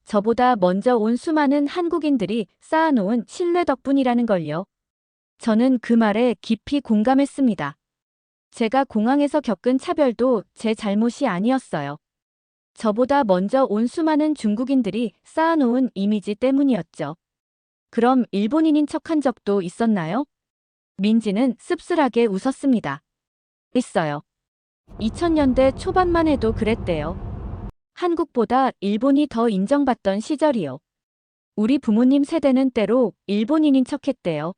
저보다 먼저 온 수많은 한국인들이 쌓아놓은 신뢰 덕분이라는 걸요. 저는 그 말에 깊이 공감했습니다. 제가 공항에서 겪은 차별도 제 잘못이 아니었어요. 저보다 먼저 온 수많은 중국인들이 쌓아놓은 이미지 때문이었죠. 그럼 일본인인 척한 적도 있었나요? 민지는 씁쓸하게 웃었습니다. 있어요. 2000년대 초반만 해도 그랬대요. 한국보다 일본이 더 인정받던 시절이요. 우리 부모님 세대는 때로 일본인인 척했대요.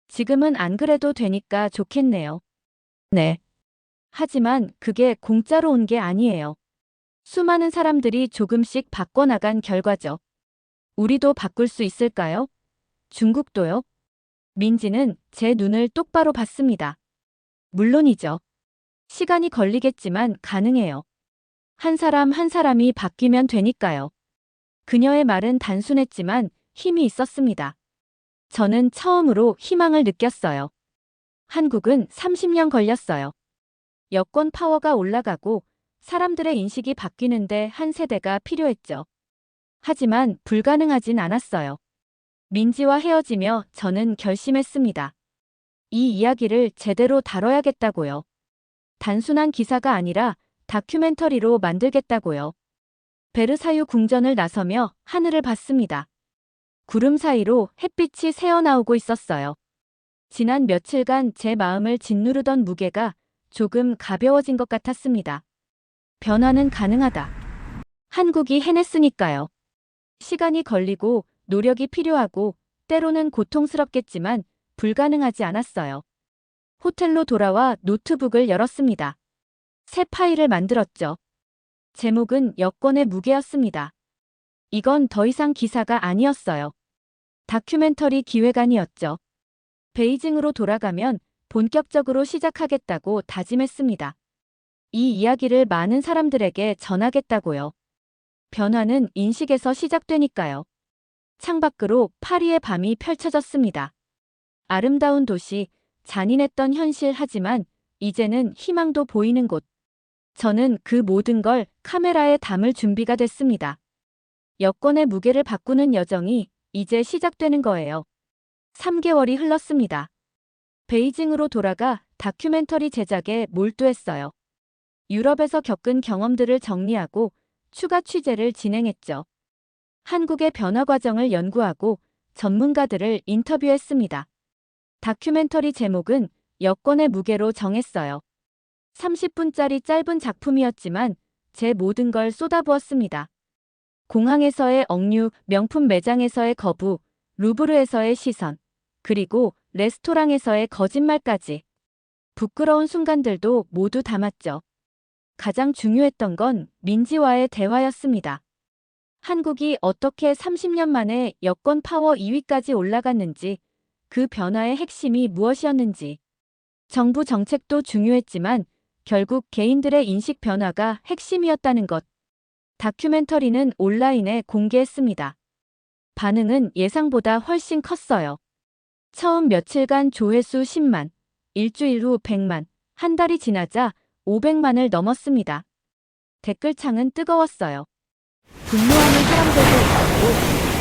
지금은 안 그래도 되니까 좋겠네요. 네. 하지만 그게 공짜로 온 게 아니에요. 수많은 사람들이 조금씩 바꿔나간 결과죠. 우리도 바꿀 수 있을까요? 중국도요? 민지는 제 눈을 똑바로 봤습니다. 물론이죠. 시간이 걸리겠지만 가능해요. 한 사람 한 사람이 바뀌면 되니까요. 그녀의 말은 단순했지만 힘이 있었습니다. 저는 처음으로 희망을 느꼈어요. 한국은 30년 걸렸어요. 여권 파워가 올라가고 사람들의 인식이 바뀌는데 한 세대가 필요했죠. 하지만 불가능하진 않았어요. 민지와 헤어지며 저는 결심했습니다. 이 이야기를 제대로 다뤄야겠다고요. 단순한 기사가 아니라 다큐멘터리로 만들겠다고요. 베르사유 궁전을 나서며 하늘을 봤습니다. 구름 사이로 햇빛이 새어나오고 있었어요. 지난 며칠간 제 마음을 짓누르던 무게가 조금 가벼워진 것 같았습니다. 변화는 가능하다. 한국이 해냈으니까요. 시간이 걸리고 노력이 필요하고 때로는 고통스럽겠지만 불가능하지 않았어요. 호텔로 돌아와 노트북을 열었습니다. 새 파일을 만들었죠. 제목은 여권의 무게였습니다. 이건 더 이상 기사가 아니었어요. 다큐멘터리 기획안이었죠. 베이징으로 돌아가면 본격적으로 시작하겠다고 다짐했습니다. 이 이야기를 많은 사람들에게 전하겠다고요. 변화는 인식에서 시작되니까요. 창밖으로 파리의 밤이 펼쳐졌습니다. 아름다운 도시, 잔인했던 현실 하지만 이제는 희망도 보이는 곳. 저는 그 모든 걸 카메라에 담을 준비가 됐습니다. 여권의 무게를 바꾸는 여정이 이제 시작되는 거예요. 3개월이 흘렀습니다. 베이징으로 돌아가 다큐멘터리 제작에 몰두했어요. 유럽에서 겪은 경험들을 정리하고 추가 취재를 진행했죠. 한국의 변화 과정을 연구하고 전문가들을 인터뷰했습니다. 다큐멘터리 제목은 여권의 무게로 정했어요. 30분짜리 짧은 작품이었지만 제 모든 걸 쏟아부었습니다. 공항에서의 억류, 명품 매장에서의 거부, 루브르에서의 시선, 그리고 레스토랑에서의 거짓말까지. 부끄러운 순간들도 모두 담았죠. 가장 중요했던 건 민지와의 대화였습니다. 한국이 어떻게 30년 만에 여권 파워 2위까지 올라갔는지, 그 변화의 핵심이 무엇이었는지. 정부 정책도 중요했지만 결국 개인들의 인식 변화가 핵심이었다는 것. 다큐멘터리는 온라인에 공개했습니다. 반응은 예상보다 훨씬 컸어요. 처음 며칠간 조회수 10만, 일주일 후 100만, 한 달이 지나자 500만을 넘었습니다. 댓글창은 뜨거웠어요. 분노하는 사람들도 있었고,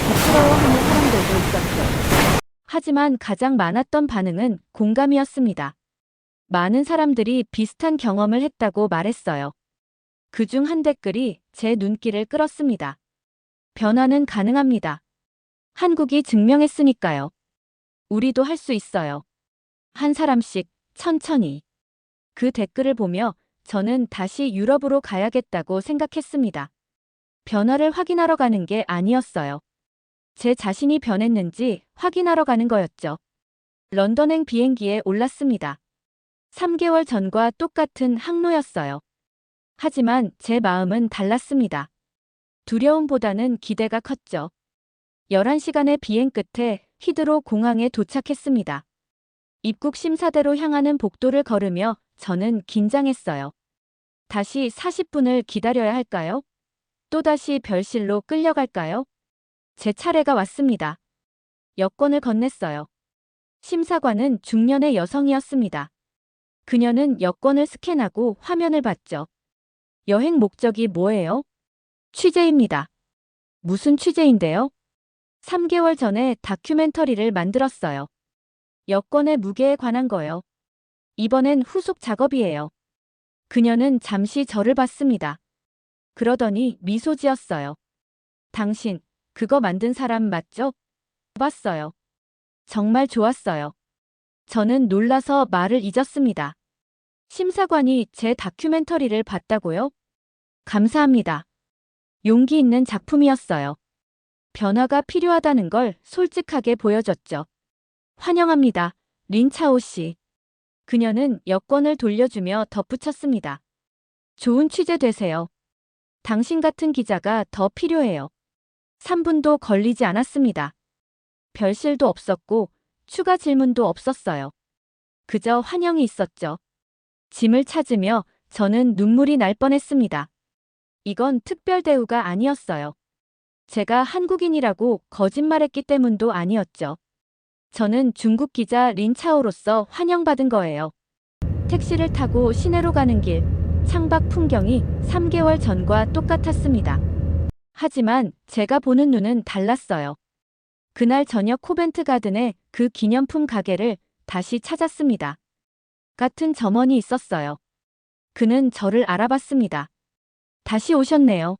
부끄러워하는 사람들도 있었죠. 하지만 가장 많았던 반응은 공감이었습니다. 많은 사람들이 비슷한 경험을 했다고 말했어요. 그중 한 댓글이 제 눈길을 끌었습니다. 변화는 가능합니다. 한국이 증명했으니까요. 우리도 할 수 있어요. 한 사람씩 천천히. 그 댓글을 보며 저는 다시 유럽으로 가야겠다고 생각했습니다. 변화를 확인하러 가는 게 아니었어요. 제 자신이 변했는지 확인하러 가는 거였죠. 런던행 비행기에 올랐습니다. 3개월 전과 똑같은 항로였어요. 하지만 제 마음은 달랐습니다. 두려움보다는 기대가 컸죠. 11시간의 비행 끝에 히드로 공항에 도착했습니다. 입국 심사대로 향하는 복도를 걸으며 저는 긴장했어요. 다시 40분을 기다려야 할까요? 또다시 별실로 끌려갈까요? 제 차례가 왔습니다. 여권을 건넸어요. 심사관은 중년의 여성이었습니다. 그녀는 여권을 스캔하고 화면을 봤죠. 여행 목적이 뭐예요? 취재입니다. 무슨 취재인데요? 3개월 전에 다큐멘터리를 만들었어요. 여권의 무게에 관한 거요. 이번엔 후속 작업이에요. 그녀는 잠시 저를 봤습니다. 그러더니 미소 지었어요. 당신, 그거 만든 사람 맞죠? 봤어요. 정말 좋았어요. 저는 놀라서 말을 잊었습니다. 심사관이 제 다큐멘터리를 봤다고요? 감사합니다. 용기 있는 작품이었어요. 변화가 필요하다는 걸 솔직하게 보여줬죠. 환영합니다. 린차오 씨. 그녀는 여권을 돌려주며 덧붙였습니다. 좋은 취재 되세요. 당신 같은 기자가 더 필요해요. 3분도 걸리지 않았습니다. 별실도 없었고 추가 질문도 없었어요. 그저 환영이 있었죠. 짐을 찾으며 저는 눈물이 날 뻔했습니다. 이건 특별 대우가 아니었어요. 제가 한국인이라고 거짓말했기 때문도 아니었죠. 저는 중국 기자 린차오로서 환영받은 거예요. 택시를 타고 시내로 가는 길, 창밖 풍경이 3개월 전과 똑같았습니다. 하지만 제가 보는 눈은 달랐어요. 그날 저녁 코벤트 가든의 그 기념품 가게를 다시 찾았습니다. 같은 점원이 있었어요. 그는 저를 알아봤습니다. 다시 오셨네요.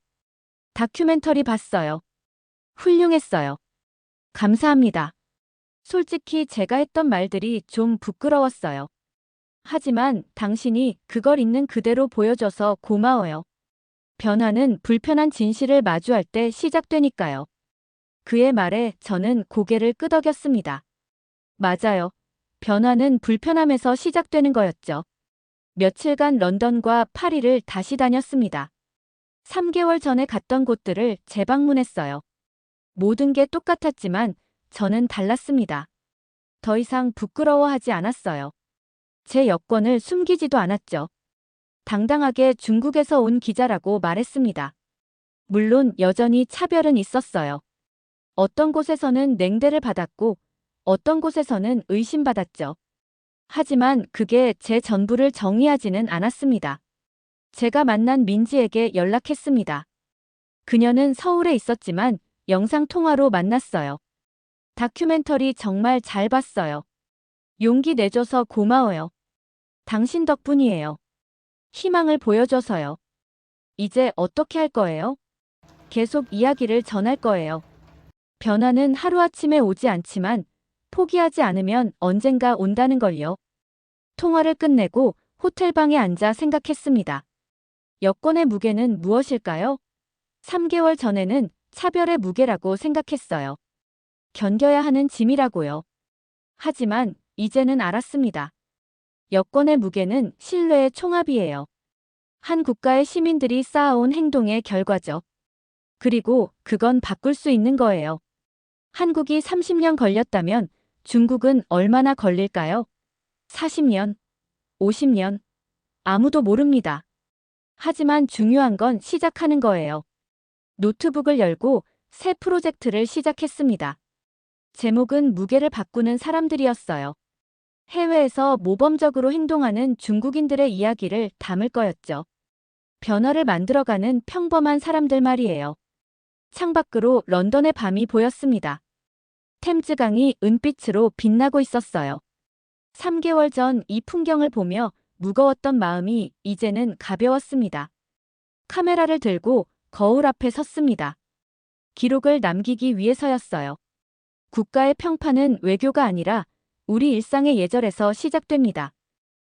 다큐멘터리 봤어요. 훌륭했어요. 감사합니다. 솔직히 제가 했던 말들이 좀 부끄러웠어요. 하지만 당신이 그걸 있는 그대로 보여줘서 고마워요. 변화는 불편한 진실을 마주할 때 시작되니까요. 그의 말에 저는 고개를 끄덕였습니다. 맞아요. 변화는 불편함에서 시작되는 거였죠. 며칠간 런던과 파리를 다시 다녔습니다. 3개월 전에 갔던 곳들을 재방문했어요. 모든 게 똑같았지만 저는 달랐습니다. 더 이상 부끄러워하지 않았어요. 제 여권을 숨기지도 않았죠. 당당하게 중국에서 온 기자라고 말했습니다. 물론 여전히 차별은 있었어요. 어떤 곳에서는 냉대를 받았고 어떤 곳에서는 의심받았죠. 하지만 그게 제 전부를 정의하지는 않았습니다. 제가 만난 민지에게 연락했습니다. 그녀는 서울에 있었지만 영상통화로 만났어요. 다큐멘터리 정말 잘 봤어요. 용기 내줘서 고마워요. 당신 덕분이에요. 희망을 보여줘서요. 이제 어떻게 할 거예요? 계속 이야기를 전할 거예요. 변화는 하루아침에 오지 않지만 포기하지 않으면 언젠가 온다는 걸요. 통화를 끝내고 호텔방에 앉아 생각했습니다. 여권의 무게는 무엇일까요? 3개월 전에는 차별의 무게라고 생각했어요. 견뎌야 하는 짐이라고요. 하지만 이제는 알았습니다. 여권의 무게는 신뢰의 총합이에요. 한 국가의 시민들이 쌓아온 행동의 결과죠. 그리고 그건 바꿀 수 있는 거예요. 한국이 30년 걸렸다면 중국은 얼마나 걸릴까요? 40년, 50년, 아무도 모릅니다. 하지만 중요한 건 시작하는 거예요. 노트북을 열고 새 프로젝트를 시작했습니다. 제목은 무게를 바꾸는 사람들이었어요. 해외에서 모범적으로 행동하는 중국인들의 이야기를 담을 거였죠. 변화를 만들어가는 평범한 사람들 말이에요. 창밖으로 런던의 밤이 보였습니다. 템즈강이 은빛으로 빛나고 있었어요. 3개월 전 이 풍경을 보며 무거웠던 마음이 이제는 가벼웠습니다. 카메라를 들고 거울 앞에 섰습니다. 기록을 남기기 위해서였어요. 국가의 평판은 외교가 아니라 우리 일상의 예절에서 시작됩니다.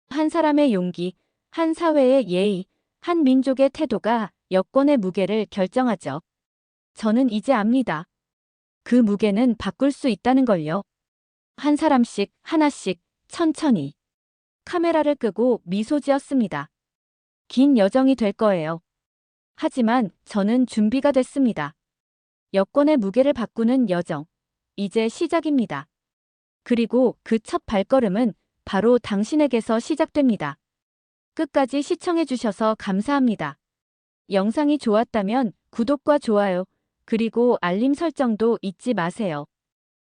한 사람의 용기, 한 사회의 예의, 한 민족의 태도가 여권의 무게를 결정하죠. 저는 이제 압니다. 그 무게는 바꿀 수 있다는 걸요. 한 사람씩, 하나씩, 천천히. 카메라를 끄고 미소 지었습니다. 긴 여정이 될 거예요. 하지만 저는 준비가 됐습니다. 여권의 무게를 바꾸는 여정. 이제 시작입니다. 그리고 그 첫 발걸음은 바로 당신에게서 시작됩니다. 끝까지 시청해주셔서 감사합니다. 영상이 좋았다면 구독과 좋아요, 그리고 알림 설정도 잊지 마세요.